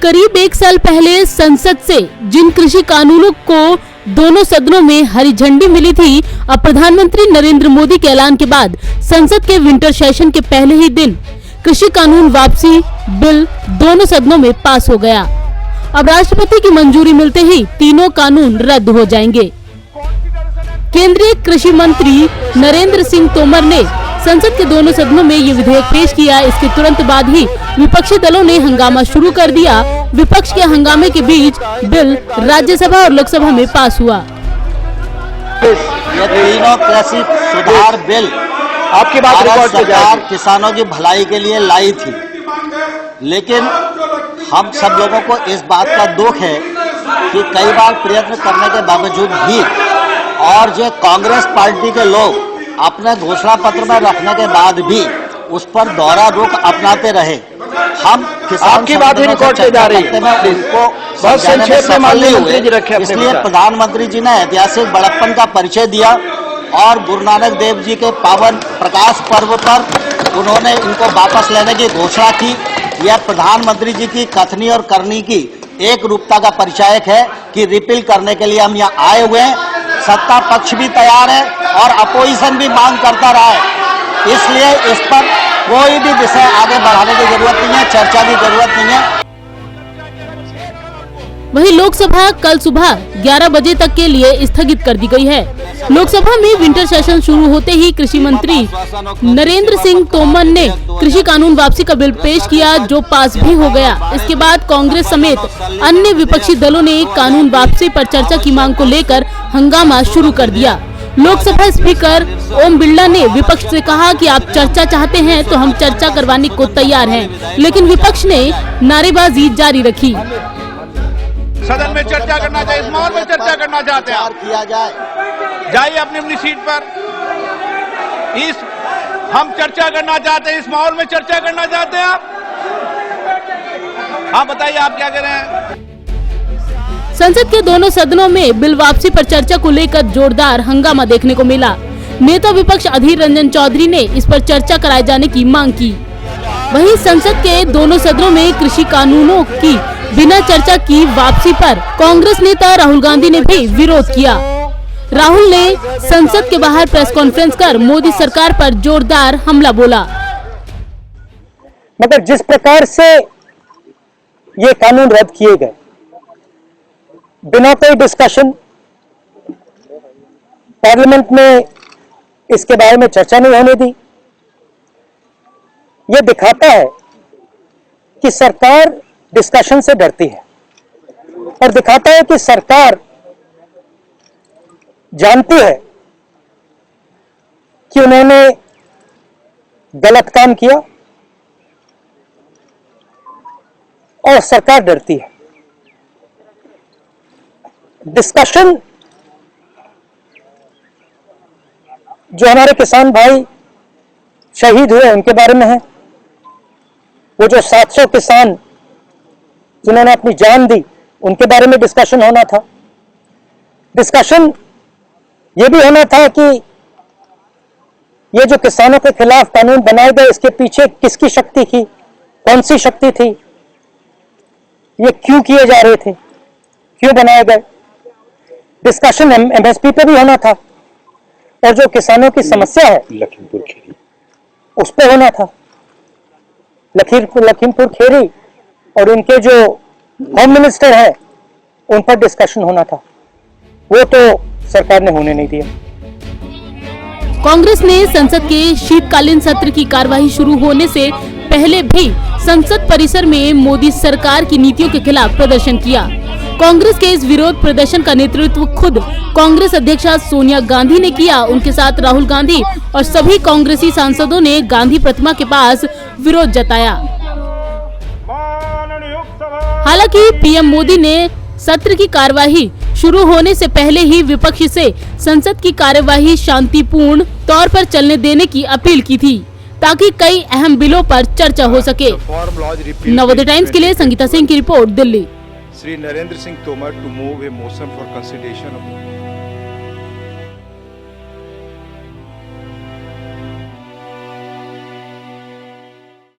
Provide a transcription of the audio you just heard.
करीब एक साल पहले संसद से जिन कृषि कानूनों को दोनों सदनों में हरी झंडी मिली थी, अब प्रधानमंत्री नरेंद्र मोदी के ऐलान के बाद संसद के विंटर सेशन के पहले ही दिन कृषि कानून वापसी बिल दोनों सदनों में पास हो गया। अब राष्ट्रपति की मंजूरी मिलते ही तीनों कानून रद्द हो जाएंगे। केंद्रीय कृषि मंत्री नरेंद्र सिंह तोमर ने संसद के दोनों सदनों में ये विधेयक पेश किया। इसके तुरंत बाद ही विपक्षी दलों ने हंगामा शुरू कर दिया। विपक्ष के हंगामे के बीच बिल राज्यसभा और लोकसभा में पास हुआ। ये तीनों कृषि सुधार बिल आपकी बात रिकॉर्ड पे सरकार किसानों की भलाई के लिए लाई थी, लेकिन हम सब लोगों को इस बात का दुख है कि कई बार प्रयत्न करने के बावजूद भी और जो कांग्रेस पार्टी के लोग अपने घोषणा पत्र में रखने के बाद भी उस पर दोहरा रुख अपनाते रहे। हम किसान की बात ही रिकॉर्ड पे जा रही है, उनको बहुत संक्षेप में माननीय मंत्री जी रखे। इसलिए प्रधानमंत्री जी ने ऐतिहासिक बड़प्पन का परिचय दिया और गुरु नानक देव जी के पावन प्रकाश पर्व पर उन्होंने इनको वापस लेने की घोषणा की। यह प्रधानमंत्री जी की कथनी और करनी की एक रूपता का परिचायक है कि रिपील करने के लिए हम यहाँ आए हुए हैं। सत्ता पक्ष भी तैयार है और अपोजिशन भी मांग करता रहा है, इसलिए इस पर कोई भी विषय आगे बढ़ाने की जरूरत नहीं है, चर्चा की जरूरत नहीं है। वहीं लोकसभा कल सुबह 11 बजे तक के लिए स्थगित कर दी गई है। लोकसभा में विंटर सेशन शुरू होते ही कृषि मंत्री नरेंद्र सिंह तोमर ने कृषि कानून वापसी का बिल पेश किया, जो पास भी हो गया। इसके बाद कांग्रेस समेत अन्य विपक्षी दलों ने कानून वापसी पर चर्चा की मांग को लेकर हंगामा शुरू कर दिया। लोकसभा स्पीकर ओम बिरला ने विपक्ष से कहा कि आप चर्चा चाहते हैं तो हम चर्चा करवाने को तैयार हैं, लेकिन विपक्ष ने नारेबाजी जारी रखी। सदन में चर्चा करना चाहिए, इस माहौल में चर्चा करना चाहते हैं आप, किया जाइए अपनी अपनी सीट पर। हम चर्चा करना चाहते हैं, इस माहौल में चर्चा करना चाहते हैं आप। हाँ बताइए, आप क्या कह रहे हैं? संसद के दोनों सदनों में बिल वापसी पर चर्चा को लेकर जोरदार हंगामा देखने को मिला। नेता विपक्ष अधीर रंजन चौधरी ने इस पर चर्चा कराए जाने की मांग की। वहीं संसद के दोनों सदनों में कृषि कानूनों की बिना चर्चा की वापसी पर कांग्रेस नेता राहुल गांधी ने भी विरोध किया। राहुल ने संसद के बाहर प्रेस कॉन्फ्रेंस कर मोदी सरकार पर जोरदार हमला बोला। मगर जिस प्रकार से ये कानून रद्द किए गए बिना कोई डिस्कशन, पार्लियामेंट में इसके बारे में चर्चा नहीं होने दी, ये दिखाता है कि सरकार डिस्कशन से डरती है और दिखाता है कि सरकार जानती है कि उन्होंने गलत काम किया और सरकार डरती है। डिस्कशन जो हमारे किसान भाई शहीद हुए उनके बारे में है, वो जो 700 किसान जिन्होंने अपनी जान दी उनके बारे में डिस्कशन होना था। डिस्कशन ये भी होना था कि ये जो किसानों के खिलाफ कानून बनाए गए, इसके पीछे किसकी शक्ति थी, कौन सी शक्ति थी, ये क्यों किए जा रहे थे, क्यों बनाए गए। डिस्कशन एमएसपी पे भी होना था और जो किसानों की समस्या है लखीमपुर खेरी, उस पर होना था। लखीमपुर खेरी और उनके जो होम मिनिस्टर है उन पर डिस्कशन होना था, वो तो सरकार ने होने नहीं दिया। कांग्रेस ने संसद के शीतकालीन सत्र की कार्यवाही शुरू होने से पहले भी संसद परिसर में मोदी सरकार की नीतियों के खिलाफ प्रदर्शन किया। कांग्रेस के इस विरोध प्रदर्शन का नेतृत्व खुद कांग्रेस अध्यक्षा सोनिया गांधी ने किया। उनके साथ राहुल गांधी और सभी कांग्रेसी सांसदों ने गांधी प्रतिमा के पास विरोध जताया। हालांकि पीएम मोदी ने सत्र की कार्यवाही शुरू होने से पहले ही विपक्ष से संसद की कार्यवाही शांतिपूर्ण तौर पर चलने देने की अपील की थी, ताकि कई अहम बिलों पर चर्चा हो सके। नवोदय टाइम्स के लिए संगीता सिंह की report, Delhi. Sri Narendra Singh Tomar to move a motion for consideration of